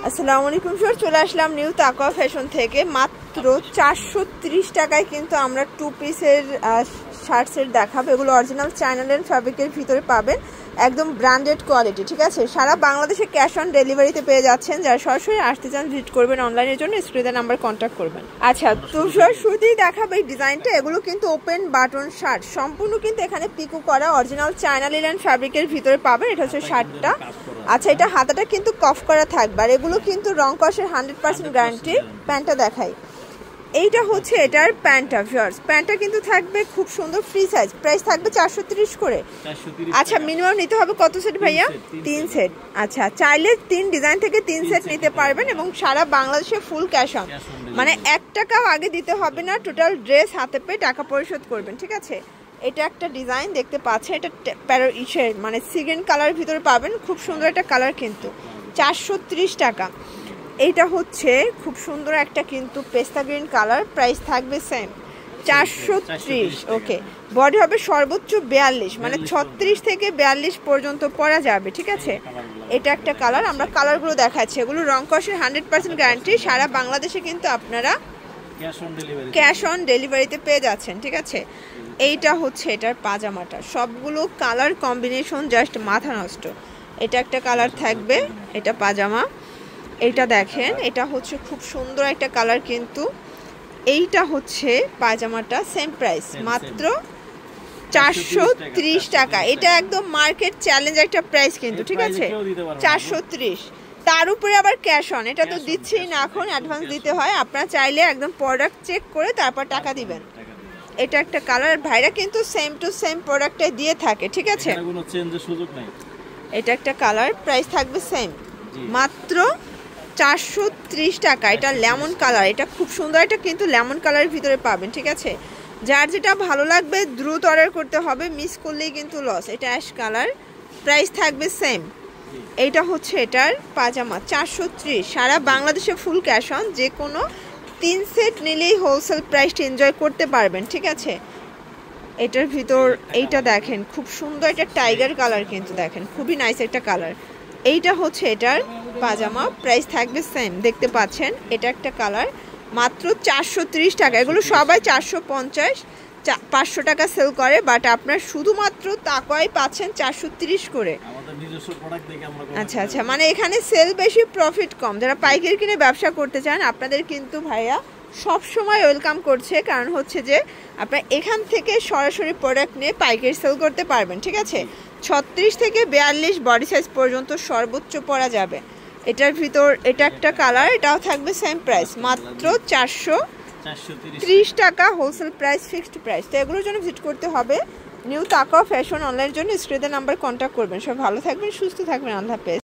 আসসালামু আলাইকুম স্যার, চলে আসলাম নিউ তাকওয়া ফ্যাশন থেকে। মাত্র 430 টাকায় কিন্তু আমরা 2 পিসের শার্ট সেট দেখাবো। এগুলো অরিজিনাল চায়না লেন ফ্যাব্রিকের ভিতরে পাবেন, একদম ব্র্যান্ডেড কোয়ালিটি। ঠিক আছে, সারা বাংলাদেশে ক্যাশ অন ডেলিভারিতে পেয়ে যাচ্ছেন। যারা সরাসরি আসতে চান ভিজিট করবেন অনলাইনের জন্য স্ক্রিনের নাম্বার কন্ট্যাক্ট করবেন। আচ্ছা, তো স্যার শুরুতেই দেখাবো এই ডিজাইনটা। এগুলো কিন্তু ওপেন বাটন শার্ট, সম্পূর্ণ কিন্তু এখানে পিকো করা অরিজিনাল চায়না লেন ফ্যাব্রিকের ভিতরে পাবেন। এটা হচ্ছে শার্টটা। আচ্ছা, এটা হাতাটা কিন্তু কফ করা থাকবে, আর এগুলো কিন্তু রং কষের 100% গ্যারান্টি। প্যান্টটা দেখাই, এইটা হচ্ছে এটার প্যান্টটা। ভিউয়ার্স, প্যান্টটা কিন্তু থাকবে খুব সুন্দর, ফ্রি সাইজ। প্রাইস থাকবে 430 করে। আচ্ছা, মিনিমাম নিতে হবে কত সেট ভাইয়া? 3 সেট। আচ্ছা, চাইলে 3 ডিজাইন থেকে 3 সেট নিতে পারবেন এবং সারা বাংলাদেশে ফুল ক্যাশ অন, মানে 1 টাকাও আগে দিতে হবে না। টোটাল ড্রেস হাতে পেয়ে টাকা পরিশোধ করবেন। ঠিক আছে, এটা একটা ডিজাইন দেখতে পাচ্ছেন, এটা মানে সিগ্রিন কালার ভিতরে পাবেন। খুব সুন্দর একটা কালার, কিন্তু 430 টাকা। এইটা হচ্ছে খুব সুন্দর একটা কিন্তু পেস্তা গ্রিন কালার। প্রাইস থাকবে সেম 430। ওকে, বডি হবে সর্বোচ্চ 42, মানে 36 থেকে 42 পর্যন্ত পরা যাবে। ঠিক আছে, এটা একটা কালার। আমরা কালারগুলো দেখাচ্ছি। এগুলো রং কষের 100% গ্যারান্টি। সারা বাংলাদেশে কিন্তু আপনারা ক্যাশ অন ডেলিভারিতে পেয়ে যাচ্ছেন। ঠিক আছে, এইটা হচ্ছে এটার পাজামাটা। সবগুলো কালার কম্বিনেশন জাস্ট মাথা নষ্ট। এটা একটা কালার থাকবে, এটা পাজামা। এইটা দেখেন, এটা হচ্ছে খুব সুন্দর একটা কালার, কিন্তু এইটা হচ্ছে পাজামাটা। সেম প্রাইস, মাত্র 430 টাকা। এটা একদম মার্কেট চ্যালেঞ্জ একটা প্রাইস কিন্তু। ঠিক আছে, 430। তার উপরে আবার ক্যাশ অন, এটা তো দিচ্ছেই না, এখন অ্যাডভান্স দিতে হয়। আপনারা চাইলে একদম প্রোডাক্ট চেক করে তারপর টাকা দিবেন। এটা একটা কালার। ভাইরা কিন্তু সেম টু সেম প্রোডাক্টটাই দিয়ে থাকে। ঠিক আছে, কোনো চেঞ্জের সুযোগ নাই। এটা একটা কালার। প্রাইস থাকবে সেম, মাত্র 430 টাকা। এটা লেমন কালার, এটা খুব সুন্দর। এটা কিন্তু লেমন কালারের ভিতরে পাবেন। ঠিক আছে, যার যেটা ভালো লাগবে দ্রুত অর্ডার করতে হবে, মিস করলেই কিন্তু লস। এটা অ্যাশ কালার। প্রাইস থাকবে সেম। এইটা হচ্ছে এটার পাজামা, 430। সারা বাংলাদেশে ফুল ক্যাশ অন। যে কোনো 3 সেট নিলেই হোলসেল প্রাইসটা এনজয় করতে পারবেন। ঠিক আছে, এটার ভিতর এইটা দেখেন, খুব সুন্দর একটা টাইগার কালার, কিন্তু দেখেন খুবই নাইস একটা কালার। এইটা হচ্ছে এটার পাজামা। প্রাইস থাকবে সেম, দেখতে পাচ্ছেন। এটা একটা কালার, মাত্র 430 টাকা। এগুলো সবাই 450 500 টাকা সেল করে, বাট আপনার শুধুমাত্র তাকওয়াই পাচ্ছেন 430 করে। আচ্ছা আচ্ছা, মানে এখানে সেল বেশি, প্রফিট কম। যারা পাইকারি কিনে ব্যবসা করতে চান আপনাদের কিন্তু ভাইয়া সব সময় ওয়েলকাম করছে, কারণ হচ্ছে যে আপনারা এখান থেকে সরাসরি প্রোডাক্ট নিয়ে পাইকারি সেল করতে পারবেন। ঠিক আছে, 36 থেকে 42 বডি সাইজ পর্যন্ত সর্বোচ্চ পরা যাবে। এটার ভিতর এটা একটা কালার, এটাও থাকবে সেম প্রাইস, মাত্র 430 টাকা। Wholesale price, fixed price. তো এগুলোর জন্য ভিজিট করতে হবে নিউ তাকওয়া ফ্যাশন। অনলাইনের জন্য স্ক্রিনের নাম্বার কন্ট্যাক্ট করবেন। সব ভালো থাকবেন, সুস্থ থাকবেন। আল্লাহ হাফেজ।